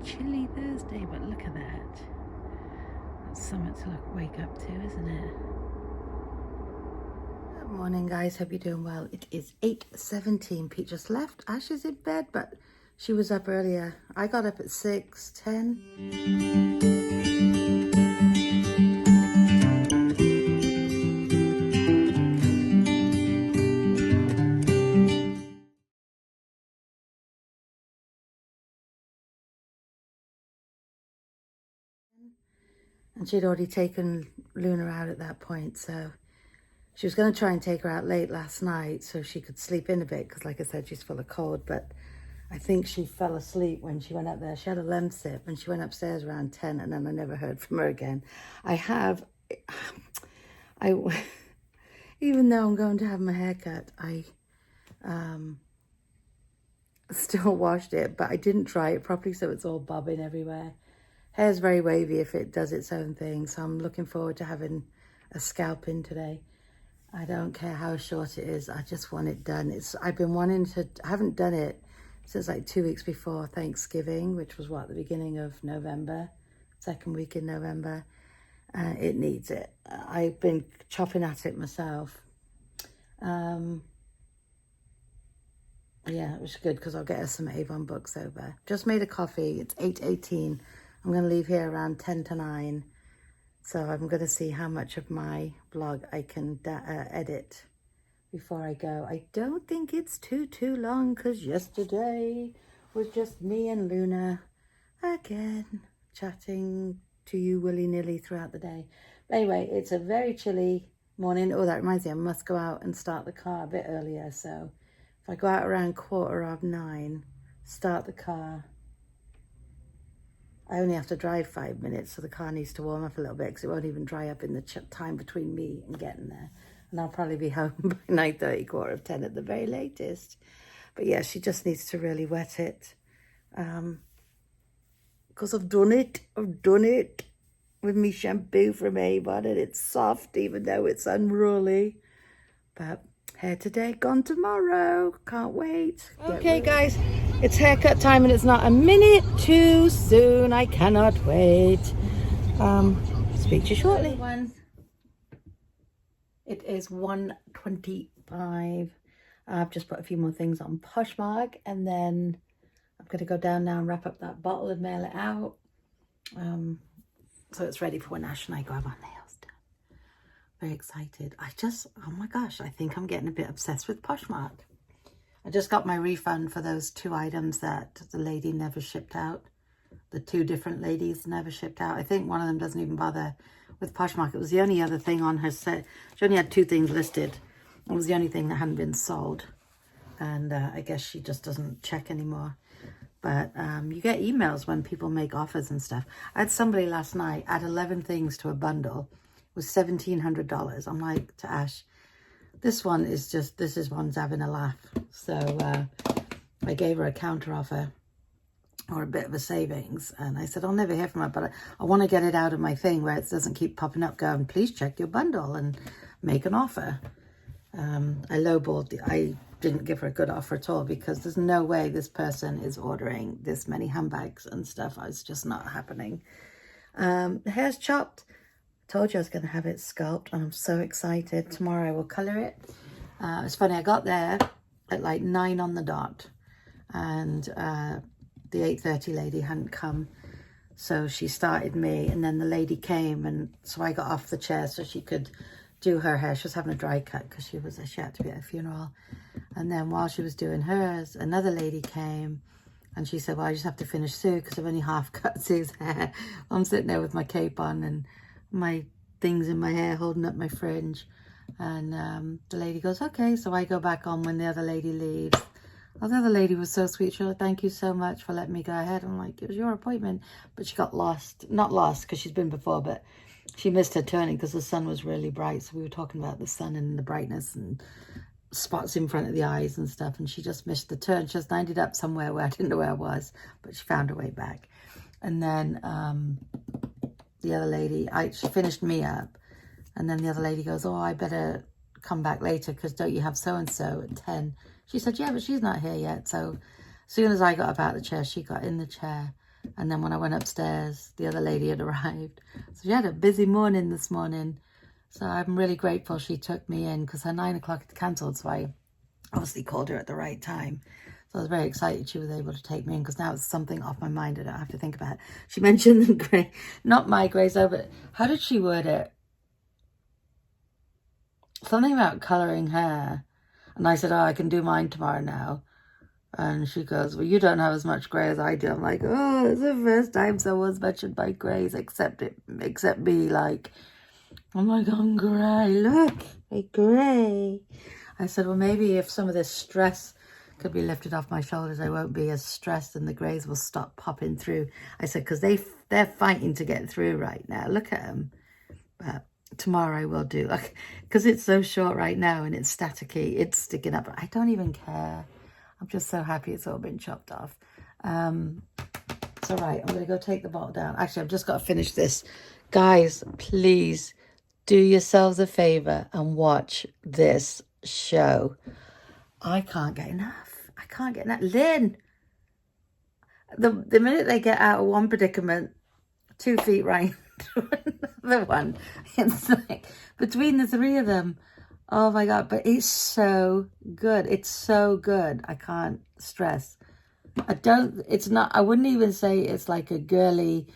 chilly Thursday, but look at that. That's something to wake up to, isn't it? Good morning, guys. Hope you're doing well. It is 8:17. Pete just left. Ash is in bed, but she was up earlier. I got up at 6:10. And she'd already taken Luna out at that point, so she was going to try and take her out late last night so she could sleep in a bit, because like I said, she's full of cold, but I think she fell asleep when she went up there. She had a lemsip and she went upstairs around 10, and then I never heard from her again. Even though I'm going to have my hair cut, I still washed it, but I didn't dry it properly, so it's all bobbing everywhere. Hair's very wavy if it does its own thing, so I'm looking forward to having a scalp in today. I don't care how short it is, I just want it done. I've been wanting to, I haven't done it since like 2 weeks before Thanksgiving, which was the beginning of November, second week in November. It needs it. I've been chopping at it myself. Yeah, it was good because I'll get her some Avon books over. Just made a coffee. It's 8:18. I'm going to leave here around 10 to 9. So I'm going to see how much of my blog I can edit before I go. I don't think it's too long, because yesterday was just me and Luna again chatting to you willy-nilly throughout the day. But anyway, it's a very chilly morning. Oh, that reminds me, I must go out and start the car a bit earlier. So if I go out around 9:15, start the car, I only have to drive 5 minutes, so the car needs to warm up a little bit, because it won't even dry up in the time between me and getting there. And I'll probably be home by 9:30, 9:45 at the very latest. But yeah, she just needs to really wet it. Because I've done it with me shampoo from Avon, and it's soft even though it's unruly. But hair today, gone tomorrow. Can't wait. Okay, guys, it's haircut time, and it's not a minute too soon. I cannot wait. Speak to you shortly. Everyone. It is 1:25. I've just put a few more things on Poshmark, and then I'm going to go down now and wrap up that bottle and mail it out. So it's ready for when Ash and I go have our nails done. Very excited. Oh my gosh, I think I'm getting a bit obsessed with Poshmark. I just got my refund for those 2 items that the lady never shipped out. The 2 different ladies never shipped out. I think one of them doesn't even bother with Poshmark. It was the only other thing on her set. She only had 2 things listed. It was the only thing that hadn't been sold. And I guess she just doesn't check anymore. But you get emails when people make offers and stuff. I had somebody last night add 11 things to a bundle. It was $1,700. I'm like to Ash, this one's having a laugh. So I gave her a counter offer, or a bit of a savings, and I said I'll never hear from her, but I want to get it out of my thing where it doesn't keep popping up going, please check your bundle and make an offer. I didn't give her a good offer at all, because there's no way this person is ordering this many handbags and stuff. It's just not happening. The hair's chopped. I told you I was going to have it sculpted, and I'm so excited. Tomorrow I will colour it. It's funny, I got there at like 9 on the dot, and the 8:30 lady hadn't come, so she started me, and then the lady came, and so I got off the chair so she could do her hair. She was having a dry cut because she had to be at a funeral. And then while she was doing hers, another lady came, and she said, well, I just have to finish Sue because I've only half cut Sue's hair. I'm sitting there with my cape on and my things in my hair holding up my fringe, and the lady goes, okay. So I go back on when the other lady leaves. Oh, the other lady was so sweet. She was like, thank you so much for letting me go ahead. I'm like, it was your appointment. But she got lost. Not lost because she's been before, but she missed her turning because the sun was really bright. So we were talking about the sun and the brightness and spots in front of the eyes and stuff. And she just missed the turn. She just ended up somewhere where I didn't know where I was, but she found her way back. And then the other lady, she finished me up. And then the other lady goes, oh, I better come back later because don't you have so-and-so at 10? She said, yeah, but she's not here yet. So as soon as I got up out of the chair, she got in the chair. And then when I went upstairs, the other lady had arrived. So she had a busy morning this morning. So I'm really grateful she took me in because her 9 o'clock had cancelled. So I obviously called her at the right time. So I was very excited she was able to take me in because now it's something off my mind. I don't have to think about it. She mentioned the grey, not my greys though, but how did she word it? Something about colouring hair. And I said, oh, I can do mine tomorrow now. And she goes, well, you don't have as much grey as I do. I'm like, oh, it's the first time someone's mentioned my greys except me. Like, I'm like, I'm grey. Look, a grey. I said, well, maybe if some of this stress could be lifted off my shoulders, I won't be as stressed and the greys will stop popping through. I said, because they're fighting to get through right now. Look at them. But tomorrow I will do, like, because it's so short right now and it's staticky. It's sticking up. I don't even care. I'm just so happy it's all been chopped off. It's all right. I'm going to go take the bottle down. Actually, I've just got to finish this. Guys, please do yourselves a favor and watch this show. I can't get enough. I can't get enough. Lynn, the minute they get out of one predicament, 2 feet right into another one. It's like between the three of them. Oh my God, but it's so good. It's so good. I can't stress. I wouldn't even say it's like a girly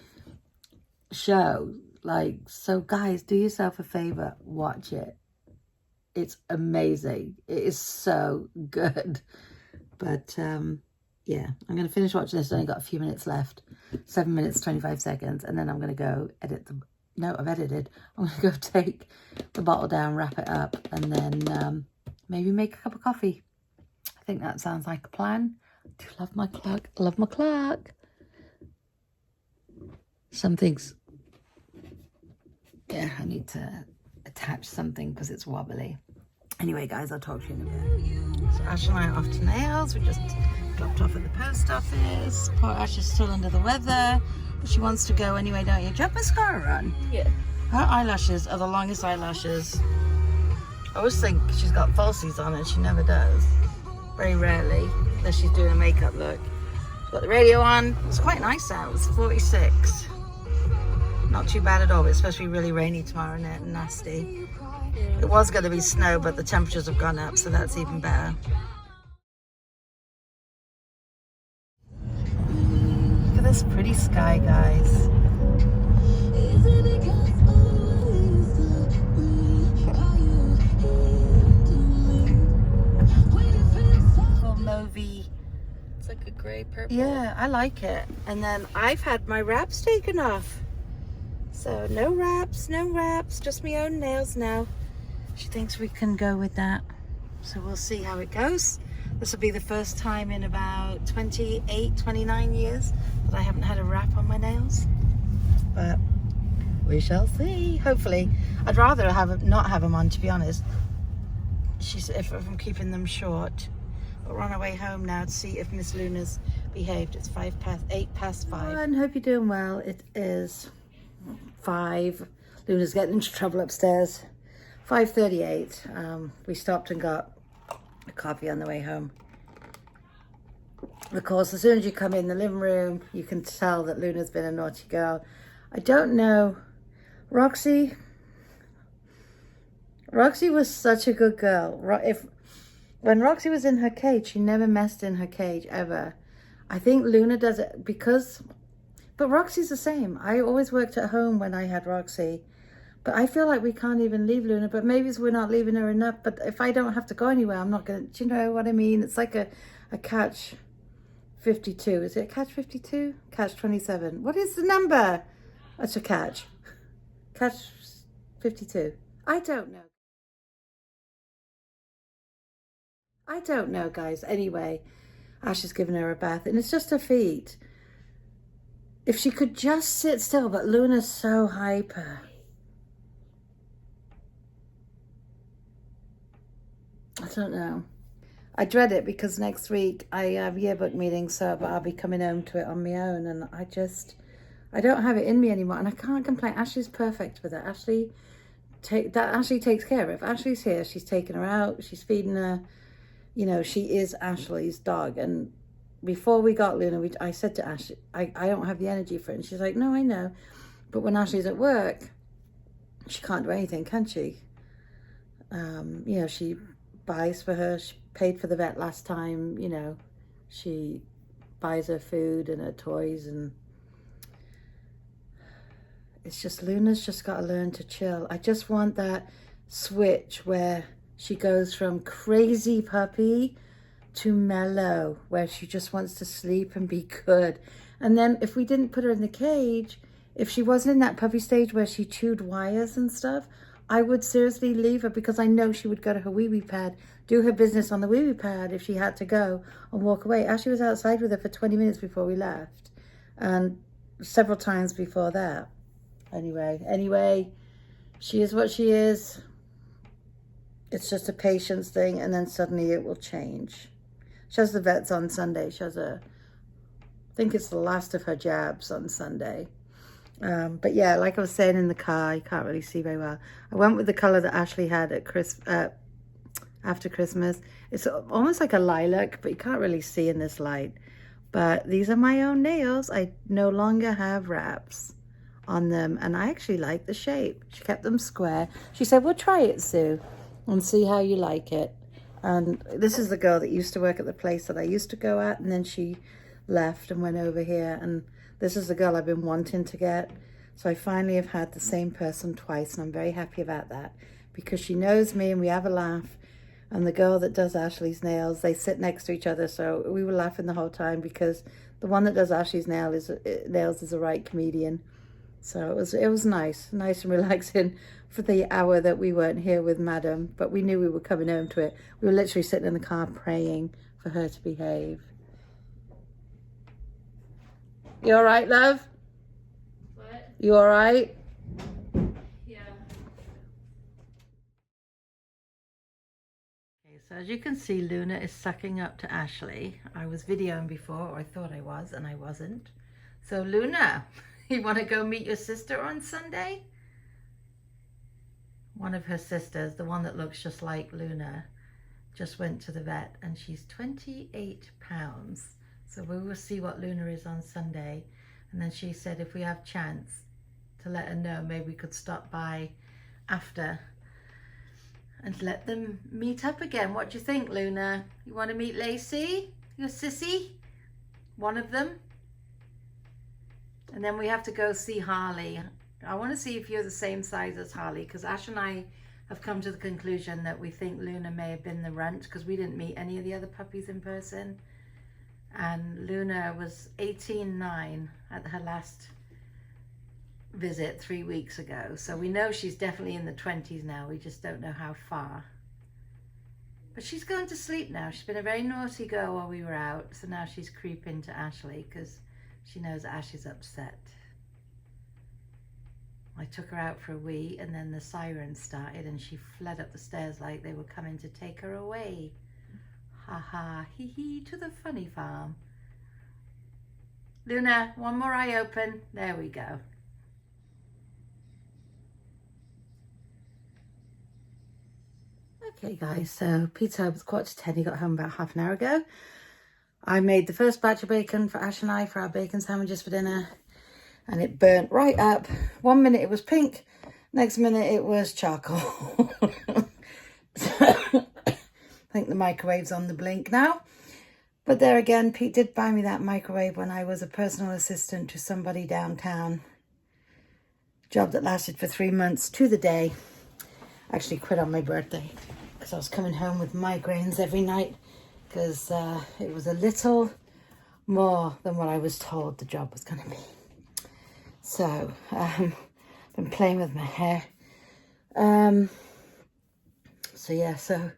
show. Like, so guys, do yourself a favor, watch it. It's amazing. It is so good. But yeah, I'm going to finish watching this. I've only got a few minutes left. 7 minutes, 25 seconds. And then I'm going to go edit the... No, I've edited. I'm going to go take the bottle down, wrap it up, and then maybe make a cup of coffee. I think that sounds like a plan. I do love my clock. I love my clock. Something's... Yeah, I need to attach something because it's wobbly. Anyway, guys, I'll talk to you in a bit. So Ash and I are off to nails. We just dropped off at the post office. Poor Ash is still under the weather. But she wants to go anyway, don't you? Do you have mascara on? Yeah. Her eyelashes are the longest eyelashes. I always think she's got falsies on and she never does. Very rarely, unless she's doing a makeup look. She's got the radio on. It's quite nice out. It's 46. Not too bad at all, but it's supposed to be really rainy tomorrow and nasty. Yeah. It was going to be snow, but the temperatures have gone up, so that's even better. Look at this pretty sky, guys. Mauvey. It's like a grey purple. Yeah, I like it. And then I've had my wraps taken off. So no wraps, just my own nails now. She thinks we can go with that. So we'll see how it goes. This will be the first time in about 28, 29 years that I haven't had a wrap on my nails. But we shall see. Hopefully. I'd rather not have them on, to be honest. If I'm keeping them short. But we're on our way home now to see if Miss Luna's behaved. It's 8 past 5. And hope you're doing well. It is 5. Luna's getting into trouble upstairs. 5:38. We stopped and got a coffee on the way home. Of course, as soon as you come in the living room, you can tell that Luna's been a naughty girl. I don't know. Roxy was such a good girl. When Roxy was in her cage, she never messed in her cage, ever. I think Luna does it but Roxy's the same. I always worked at home when I had Roxy. But I feel like we can't even leave Luna. But maybe it's we're not leaving her enough. But if I don't have to go anywhere, I'm not going to... Do you know what I mean? It's like a catch 52. Is it catch 52? Catch 27. What is the number? That's a catch. Catch 52. I don't know. I don't know, guys. Anyway, Ash has given her a bath. And it's just her feet. If she could just sit still. But Luna's so hyper. I don't know. I dread it because next week I have yearbook meetings, so I'll be coming home to it on my own, and I don't have it in me anymore, and I can't complain. Ashley's perfect with it. Ashley takes care of it. If Ashley's here, she's taking her out, she's feeding her. You know, she is Ashley's dog, and before we got Luna, I said to Ashley, I don't have the energy for it. And she's like, no, I know. But when Ashley's at work, she can't do anything, can she? You know, she buys for her. She paid for the vet last time, you know. She buys her food and her toys, and it's just, Luna's just got to learn to chill. I just want that switch where she goes from crazy puppy to mellow, where she just wants to sleep and be good. And then if we didn't put her in the cage, if she wasn't in that puppy stage where she chewed wires and stuff, I would seriously leave her, because I know she would go to her wee-wee pad, do her business on the wee-wee pad if she had to go, and walk away. Ashley was outside with her for 20 minutes before we left, and several times before that. Anyway, she is what she is. It's just a patience thing, and then suddenly it will change. She has the vets on Sunday. She has I think it's the last of her jabs on Sunday. But yeah, like I was saying in the car, you can't really see very well. I went with the color that Ashley had at after Christmas. It's almost like a lilac, but you can't really see in this light. But these are my own nails. I no longer have wraps on them, and I actually like the shape. She kept them square. She said, well, try it, Sue, and see how you like it. And this is the girl that used to work at the place that I used to go at, and then she left and went over here, and this is the girl I've been wanting to get. So I finally have had the same person twice, and I'm very happy about that, because she knows me and we have a laugh. And the girl that does Ashley's nails, they sit next to each other, so we were laughing the whole time, because the one that does Ashley's nails is a right comedian. So it was nice and relaxing for the hour that we weren't here with Madam, but we knew we were coming home to it. We were literally sitting in the car praying for her to behave. You all right, love? What? You all right? Yeah. Okay, so as you can see, Luna is sucking up to Ashley. I was videoing before, or I thought I was, and I wasn't. So Luna, you want to go meet your sister on Sunday? One of her sisters, the one that looks just like Luna, just went to the vet, and she's 28 pounds. So we will see what Luna is on Sunday. And then she said if we have chance to let her know, maybe we could stop by after and let them meet up again. What do you think, Luna? You want to meet Lacey, your sissy? One of them? And then we have to go see Harley. I want to see if you're the same size as Harley, because Ash and I have come to the conclusion that we think Luna may have been the runt, because we didn't meet any of the other puppies in person. And Luna was 18.9 at her last visit 3 weeks ago. So we know she's definitely in the 20s now. We just don't know how far. But she's going to sleep now. She's been a very naughty girl while we were out. So now she's creeping to Ashley because she knows Ash is upset. I took her out for a wee, and then the sirens started and she fled up the stairs like they were coming to take her away. Ha ha, hee hee, to the funny farm. Luna, one more eye open. There we go. Okay guys, so pizza was 9:45. He got home about half an hour ago. I made the first batch of bacon for Ash and I for our bacon sandwiches for dinner, and it burnt right up. 1 minute it was pink, next minute it was charcoal. I think the microwave's on the blink now. But there again, Pete did buy me that microwave when I was a personal assistant to somebody downtown. Job that lasted for 3 months to the day. Actually quit on my birthday because I was coming home with migraines every night, because it was a little more than what I was told the job was going to be. So been playing with my hair. So yeah, so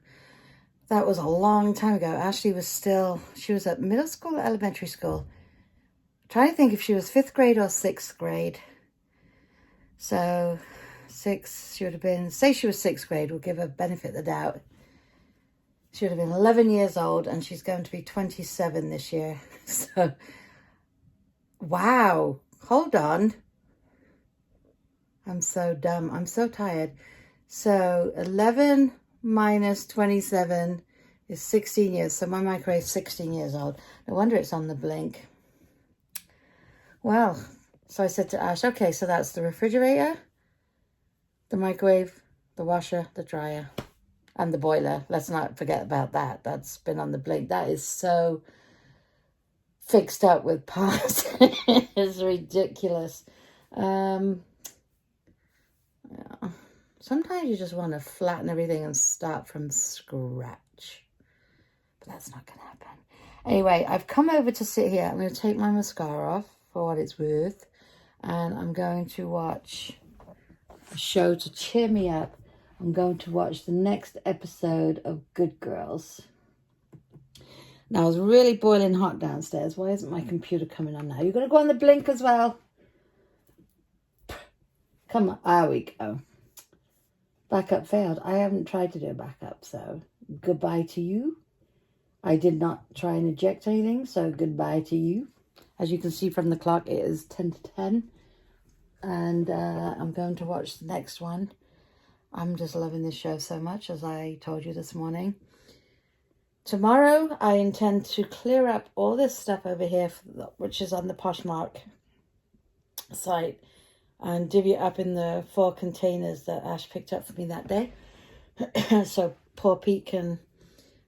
that was a long time ago. Ashley was she was at middle school or elementary school. I'm trying to think if she was 5th grade or 6th grade. So 6, she would have been, say she was 6th grade, we'll give her benefit of the doubt. She would have been 11 years old, and she's going to be 27 this year. So, wow, hold on. I'm so dumb. I'm so tired. So 11 minus 27 is 16 years. So my microwave's 16 years old. No wonder it's on the blink. Well, so I said to Ash, okay, so that's the refrigerator, the microwave, the washer, the dryer, and the boiler. Let's not forget about that. That's been on the blink. That is so fixed up with parts. It's ridiculous. Yeah. Sometimes you just want to flatten everything and start from scratch. But that's not going to happen. Anyway, I've come over to sit here. I'm going to take my mascara off for what it's worth. And I'm going to watch a show to cheer me up. I'm going to watch the next episode of Good Girls. Now, it's really boiling hot downstairs. Why isn't my computer coming on now? You're going to go on the blink as well? Come on. There we go. Backup failed. I haven't tried to do a backup, so goodbye to you. I did not try and eject anything, so goodbye to you. As you can see from the clock, it is 10 to 10. And I'm going to watch the next one. I'm just loving this show so much, as I told you this morning. Tomorrow, I intend to clear up all this stuff over here, which is on the Poshmark site, and divvy it up in the 4 containers that Ash picked up for me that day. So poor Pete can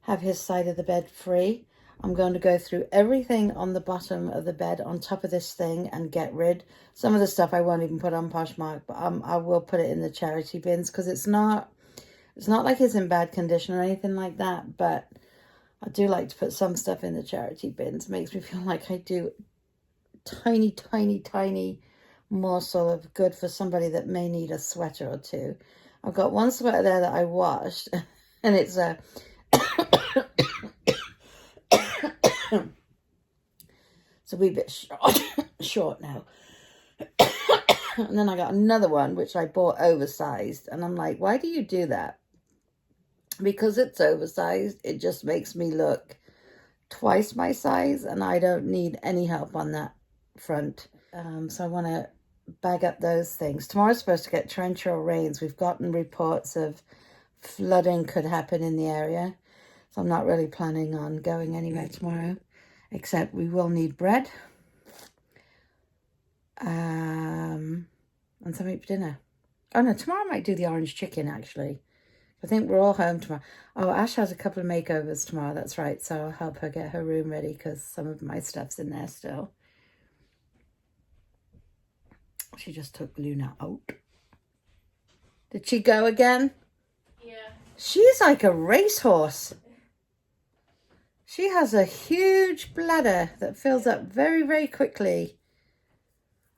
have his side of the bed free. I'm going to go through everything on the bottom of the bed on top of this thing and get rid. Some of the stuff I won't even put on Poshmark, but I will put it in the charity bins, because it's not like it's in bad condition or anything like that, but I do like to put some stuff in the charity bins. It makes me feel like I do tiny, tiny, tiny morsel of good for somebody that may need a sweater or two. I've got one sweater there that I washed, and it's a it's a wee bit short now. And then I got another one which I bought oversized, and I'm like, why do you do that? Because it's oversized, it just makes me look twice my size, and I don't need any help on that front. So I want to bag up those things. Tomorrow's supposed to get torrential rains. We've gotten reports of flooding could happen in the area, so I'm not really planning on going anywhere tomorrow, except we will need bread and something for dinner. Oh no, tomorrow I might do the orange chicken, actually. I think we're all home tomorrow. Oh, Ash has a couple of makeovers tomorrow, that's right, so I'll help her get her room ready, because some of my stuff's in there still. She just took Luna out. Did she go again? Yeah. She's like a racehorse. She has a huge bladder that fills up very, very quickly.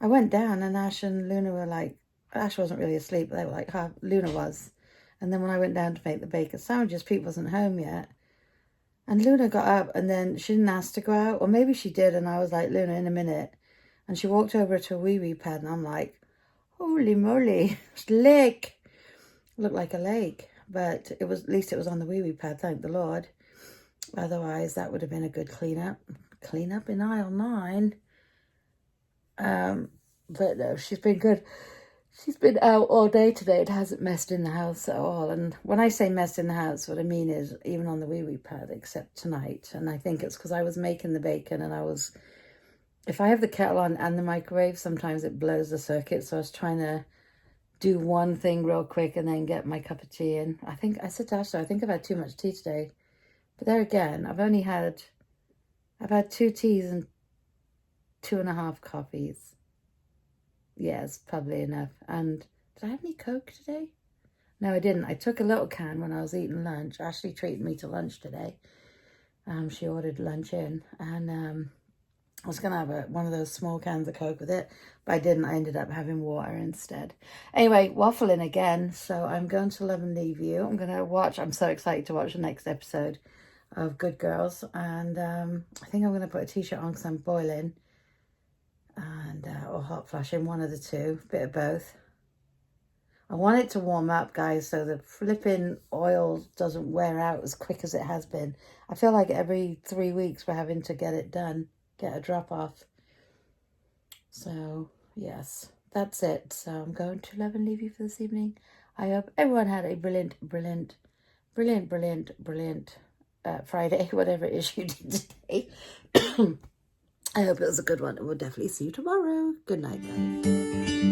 I went down and Ash and Luna were like, Ash wasn't really asleep, but they were like, Luna was. And then when I went down to make the bacon sandwiches, Pete wasn't home yet. And Luna got up, and then she didn't ask to go out. Or maybe she did, and I was like, Luna, in a minute. And she walked over to a wee-wee pad, and I'm like, holy moly, it's a lake. It looked like a lake, but it was, at least it was on the wee-wee pad, thank the Lord. Otherwise, that would have been a good cleanup. Cleanup in aisle 9. But no, she's been good. She's been out all day today. It hasn't messed in the house at all. And when I say messed in the house, what I mean is even on the wee-wee pad, except tonight. And I think it's because I was making the bacon, and I was... If I have the kettle on and the microwave, sometimes it blows the circuit. So I was trying to do one thing real quick and then get my cup of tea in. I said to Ashley, I think I've had too much tea today. But there again, I've had 2 teas and 2.5 coffees. Yeah, it's probably enough. And did I have any Coke today? No, I didn't. I took a little can when I was eating lunch. Ashley treated me to lunch today. She ordered lunch in, and I was going to have one of those small cans of Coke with it, but I didn't. I ended up having water instead. Anyway, waffling again. So I'm going to love and leave you. I'm so excited to watch the next episode of Good Girls. And I think I'm going to put a t-shirt on because I'm boiling. And or hot flashing, one of the two, bit of both. I want it to warm up, guys, so the flipping oil doesn't wear out as quick as it has been. I feel like every 3 weeks we're having to get it done, get a drop off. So yes, that's it. So I'm going to love and leave you for this evening. I hope everyone had a brilliant Friday, whatever it is you did today. I hope it was a good one, and we'll definitely see you tomorrow. Good night, guys.